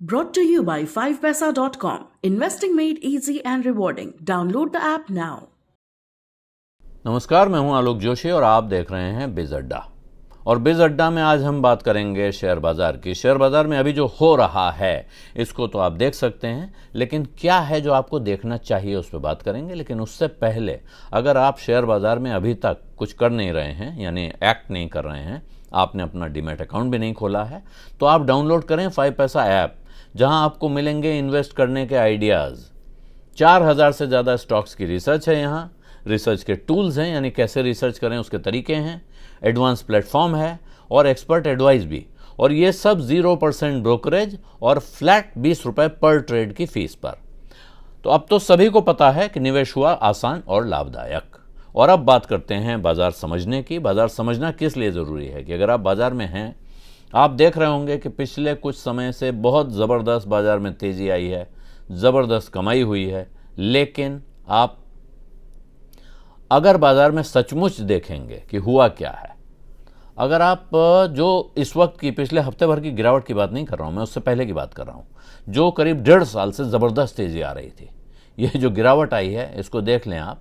Brought to you by 5paisa.com. Investing made easy and rewarding. Download the app now. नमस्कार, मैं हूं आलोक जोशी और आप देख रहे हैं बिज अड्डा। और बिज अड्डा में आज हम बात करेंगे शेयर बाजार की। शेयर बाजार में अभी जो हो रहा है इसको तो आप देख सकते हैं, लेकिन क्या है जो आपको देखना चाहिए उस पर बात करेंगे। लेकिन उससे पहले अगर आप शेयर बाजार में अभी तक कुछ कर नहीं रहे हैं, यानी एक्ट नहीं कर रहे हैं, आपने अपना डीमैट अकाउंट भी नहीं खोला है, तो आप डाउनलोड करें 5 पैसा ऐप, जहां आपको मिलेंगे इन्वेस्ट करने के आइडियाज़। 4000 से ज़्यादा स्टॉक्स की रिसर्च है, यहाँ रिसर्च के टूल्स हैं, यानी कैसे रिसर्च करें उसके तरीके हैं, एडवांस प्लेटफॉर्म है और एक्सपर्ट एडवाइस भी। और ये सब 0% ब्रोकरेज और फ्लैट 20 रुपये पर ट्रेड की फीस पर। तो अब तो सभी को पता है कि निवेश हुआ आसान और लाभदायक। और अब बात करते हैं बाजार समझने की। बाजार समझना किस लिए ज़रूरी है कि अगर आप बाजार में हैं, आप देख रहे होंगे कि पिछले कुछ समय से बहुत ज़बरदस्त बाजार में तेज़ी आई है, ज़बरदस्त कमाई हुई है। लेकिन आप अगर बाजार में सचमुच देखेंगे कि हुआ क्या है, अगर आप जो इस वक्त की पिछले हफ्ते भर की गिरावट की बात नहीं कर रहा हूँ, मैं उससे पहले की बात कर रहा हूँ, जो करीब 1.5 साल से ज़बरदस्त तेज़ी आ रही थी, ये जो गिरावट आई है इसको देख लें आप।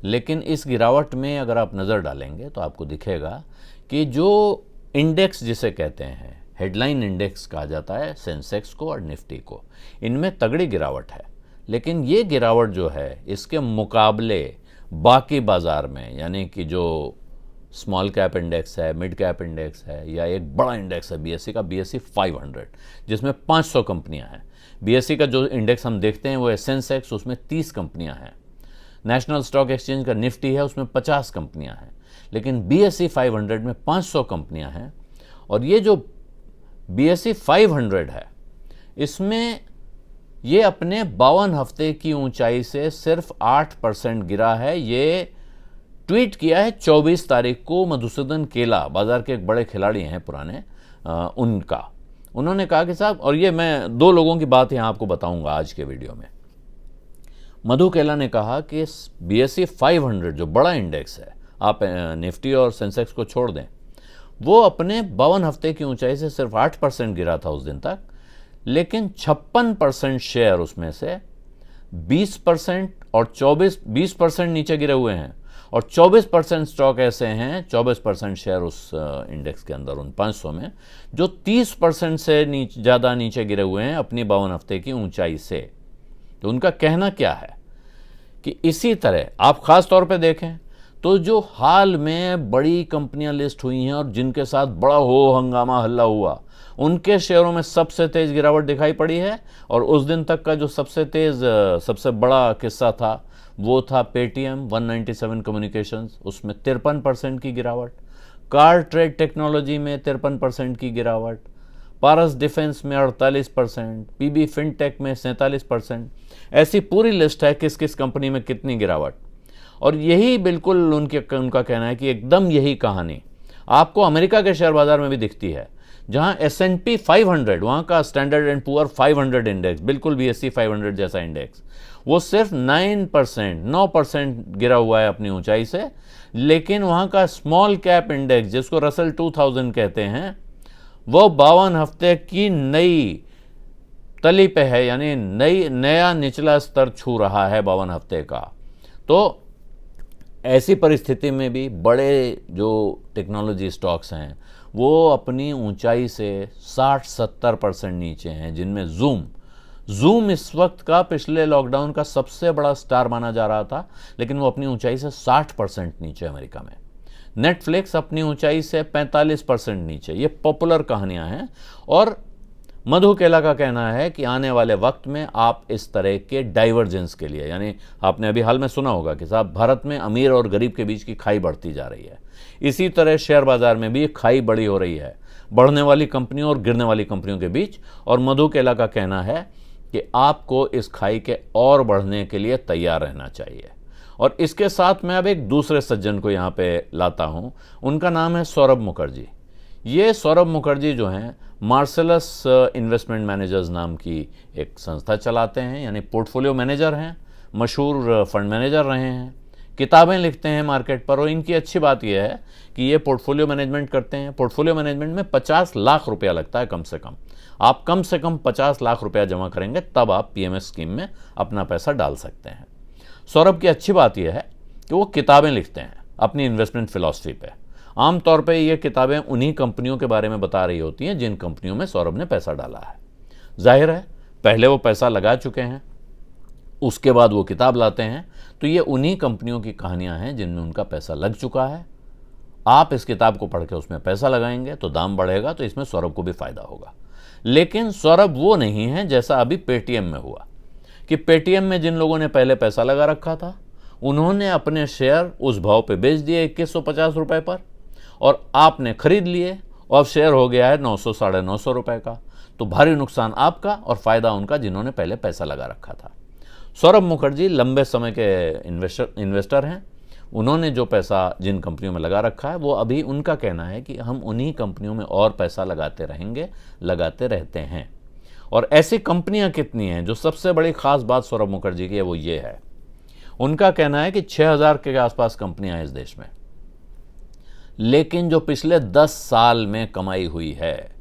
लेकिन इस गिरावट में अगर आप नज़र डालेंगे तो आपको दिखेगा कि जो इंडेक्स जिसे कहते हैं, हेडलाइन इंडेक्स कहा जाता है सेंसेक्स को और निफ्टी को, इनमें तगड़ी गिरावट है। लेकिन ये गिरावट जो है इसके मुकाबले बाकी बाजार में, यानी कि जो स्मॉल कैप इंडेक्स है, मिड कैप इंडेक्स है, या एक बड़ा इंडेक्स है बीएसई का, बीएसई 500, जिसमें 500 कंपनियां हैं। बीएसई का जो इंडेक्स हम देखते हैं वो है सेंसेक्स, उसमें 30 कंपनियां हैं। नेशनल स्टॉक एक्सचेंज का निफ्टी है, उसमें 50 कंपनियां हैं। लेकिन बीएसई 500 में 500 कंपनियां हैं। और ये जो बीएसई 500 है, इसमें ये अपने 52 हफ्ते की ऊंचाई से सिर्फ 8% गिरा है। ये ट्वीट किया है 24 तारीख को मधुसूदन केला, बाजार के एक बड़े खिलाड़ी हैं पुराने, उनका। उन्होंने कहा कि साहब, और ये मैं 2 लोगों की बात यहां आपको बताऊंगा आज के वीडियो में। मधु केला ने कहा कि बीएसई 500 जो बड़ा इंडेक्स है, आप निफ्टी और सेंसेक्स को छोड़ दें, वो अपने 52 हफ्ते की ऊंचाई से सिर्फ 8% गिरा था उस दिन तक। लेकिन 56% शेयर उसमें से 20% और 20% नीचे गिरे हुए हैं। और 24% स्टॉक ऐसे हैं, 24% शेयर उस इंडेक्स के अंदर, उन 500 में, जो 30% से ज़्यादा नीचे गिरे हुए हैं अपनी 52 हफ्ते की ऊंचाई से। तो उनका कहना क्या है कि इसी तरह आप ख़ास तौर पे देखें तो जो हाल में बड़ी कंपनियां लिस्ट हुई हैं और जिनके साथ बड़ा हो हंगामा हल्ला हुआ, उनके शेयरों में सबसे तेज़ गिरावट दिखाई पड़ी है। और उस दिन तक का जो सबसे बड़ा किस्सा था वो था पेटीएम 197 कम्युनिकेशंस, उसमें 53% की गिरावट। कार ट्रेड टेक्नोलॉजी में 53% की गिरावट। पारस डिफेंस में 48%, पीबी फिनटेक में 47%। ऐसी पूरी लिस्ट है किस किस कंपनी में कितनी गिरावट। और यही बिल्कुल उनका कहना है कि एकदम यही कहानी आपको अमेरिका के शेयर बाजार में भी दिखती है, जहां S&P 500, वहां का स्टैंडर्ड एंड पुअर 500 इंडेक्स, बिल्कुल BSE 500 जैसा इंडेक्स, वो सिर्फ 9% गिरा हुआ है अपनी ऊंचाई से। लेकिन वहां का स्मॉल कैप इंडेक्स, जिसको रसल 2000 कहते हैं, वो 52 हफ्ते की नई तली पे है, यानी नया निचला स्तर छू रहा है 52 हफ्ते का। तो ऐसी परिस्थिति में भी बड़े जो टेक्नोलॉजी स्टॉक्स हैं वो अपनी ऊंचाई से 60-70% नीचे हैं, जिनमें जूम इस वक्त का पिछले लॉकडाउन का सबसे बड़ा स्टार माना जा रहा था, लेकिन वो अपनी ऊंचाई से 60% नीचे अमेरिका में। नेटफ्लिक्स अपनी ऊंचाई से 45% नीचे। ये पॉपुलर कहानियां हैं। और मधु केला का कहना है कि आने वाले वक्त में आप इस तरह के डाइवर्जेंस के लिए, यानी आपने अभी हाल में सुना होगा कि साहब भारत में अमीर और गरीब के बीच की खाई बढ़ती जा रही है, इसी तरह शेयर बाजार में भी खाई बड़ी हो रही है, बढ़ने वाली कंपनियों और गिरने वाली कंपनियों के बीच। और मधु केला का कहना है कि आपको इस खाई के और बढ़ने के लिए तैयार रहना चाहिए। और इसके साथ मैं अब एक दूसरे सज्जन को यहाँ पे लाता हूँ, उनका नाम है सौरभ मुखर्जी। ये सौरभ मुखर्जी जो हैं मार्सेलस इन्वेस्टमेंट मैनेजर्स नाम की एक संस्था चलाते हैं, यानी पोर्टफोलियो मैनेजर हैं, मशहूर फंड मैनेजर रहे हैं। किताबें लिखते हैं मार्केट पर। और इनकी अच्छी बात यह है कि ये पोर्टफोलियो मैनेजमेंट करते हैं। पोर्टफोलियो मैनेजमेंट में 50 लाख रुपया लगता है कम से कम। आप कम से कम 50 लाख रुपया जमा करेंगे तब आप पीएमएस स्कीम में अपना पैसा डाल सकते हैं। सौरभ की अच्छी बात यह है कि वो किताबें लिखते हैं अपनी इन्वेस्टमेंट फिलॉसफी पे। आमतौर पे ये किताबें उन्हीं कंपनियों के बारे में बता रही होती हैं जिन कंपनियों में सौरभ ने पैसा डाला है। जाहिर है पहले वो पैसा लगा चुके हैं, उसके बाद वो किताब लाते हैं, तो ये उन्हीं कंपनियों की कहानियां हैं जिनमें उनका पैसा लग चुका है। आप इस किताब को पढ़ के उसमें पैसा लगाएंगे तो दाम बढ़ेगा, तो इसमें सौरभ को भी फायदा होगा। लेकिन सौरभ वो नहीं है जैसा अभी पेटीएम में हुआ कि पेटीएम में जिन लोगों ने पहले पैसा लगा रखा था उन्होंने अपने शेयर उस भाव पे बेच दिए 2150 रुपए पर, और आपने खरीद लिए और शेयर हो गया है 900 साढ़े 900 रुपए का। तो भारी नुकसान आपका और फायदा उनका जिन्होंने पहले पैसा लगा रखा था। सौरभ मुखर्जी लंबे समय के इन्वेस्टर हैं। उन्होंने जो पैसा जिन कंपनियों में लगा रखा है वो अभी उनका कहना है कि हम उन्हीं कंपनियों में और पैसा लगाते रहेंगे, लगाते रहते हैं। और ऐसी कंपनियां कितनी हैं? जो सबसे बड़ी खास बात सौरभ मुखर्जी की है वो ये है, उनका कहना है कि 6000 के आसपास कंपनियां हैं इस देश में, लेकिन जो पिछले 10 साल में कमाई हुई है,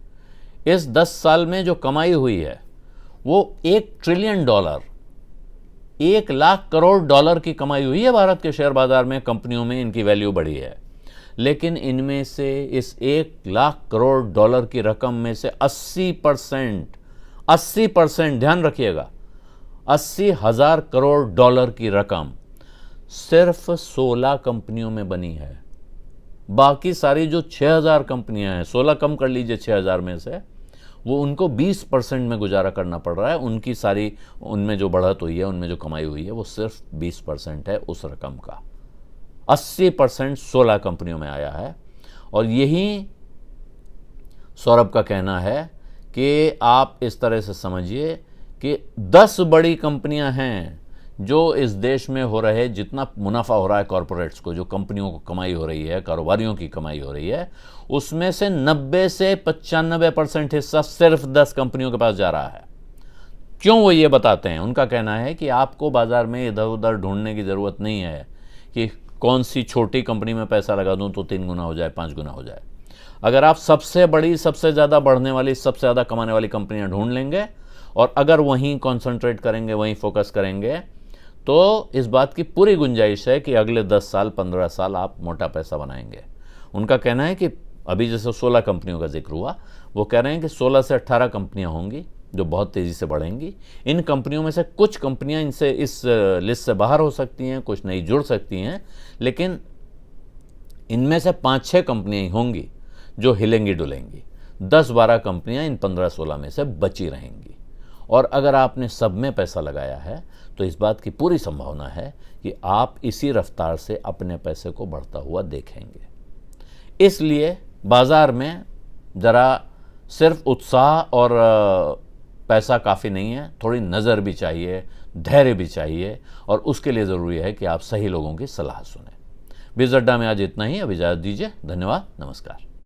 इस 10 साल में जो कमाई हुई है वो $1 ट्रिलियन, 1 लाख करोड़ डॉलर की कमाई हुई है भारत के शेयर बाजार में। कंपनियों में इनकी वैल्यू बढ़ी है, लेकिन इनमें से इस 1 लाख करोड़ डॉलर की रकम में से 80%, ध्यान रखिएगा, 80,000 करोड़ डॉलर की रकम सिर्फ 16 कंपनियों में बनी है। बाकी सारी जो 6000 कंपनियां हैं, 16 कम कर लीजिए 6000 में से, वो उनको 20% में गुजारा करना पड़ रहा है। उनकी सारी, उनमें जो बढ़त हुई है, उनमें जो कमाई हुई है वो सिर्फ 20% है उस रकम का। 80% 16 कंपनियों में आया है। और यही सौरभ का कहना है कि आप इस तरह से समझिए कि 10 बड़ी कंपनियां हैं जो इस देश में हो रहे, जितना मुनाफा हो रहा है कॉरपोरेट्स को, जो कंपनियों को कमाई हो रही है, कारोबारियों की कमाई हो रही है, उसमें से 90 से 95% हिस्सा सिर्फ 10 कंपनियों के पास जा रहा है। क्यों वो ये बताते हैं? उनका कहना है कि आपको बाजार में इधर उधर ढूंढने की ज़रूरत नहीं है कि कौन सी छोटी कंपनी में पैसा लगा दूं तो 3 गुना हो जाए, 5 गुना हो जाए। अगर आप सबसे बड़ी, सबसे ज़्यादा बढ़ने वाली, सबसे ज़्यादा कमाने वाली कंपनियां ढूंढ लेंगे और अगर वहीं कॉन्सेंट्रेट करेंगे, वहीं फोकस करेंगे, तो इस बात की पूरी गुंजाइश है कि अगले 10 साल, 15 साल आप मोटा पैसा बनाएंगे। उनका कहना है कि अभी जैसे 16 कंपनियों का जिक्र हुआ, वो कह रहे हैं कि 16 से 18 कंपनियां होंगी जो बहुत तेज़ी से बढ़ेंगी। इन कंपनियों में से कुछ कंपनियां इनसे, इस लिस्ट से बाहर हो सकती हैं, कुछ नई जुड़ सकती हैं, लेकिन इनमें से 5-6 कंपनियां होंगी जो हिलेंगी डुलेंगी। 10-12 कंपनियां इन 15-16 में से बची रहेंगी। और अगर आपने सब में पैसा लगाया है तो इस बात की पूरी संभावना है कि आप इसी रफ्तार से अपने पैसे को बढ़ता हुआ देखेंगे। इसलिए बाजार में ज़रा सिर्फ उत्साह और पैसा काफ़ी नहीं है, थोड़ी नज़र भी चाहिए, धैर्य भी चाहिए, और उसके लिए ज़रूरी है कि आप सही लोगों की सलाह सुनें। बिज़ अड्डा में आज इतना ही। अब इजाज़त दीजिए। धन्यवाद। नमस्कार।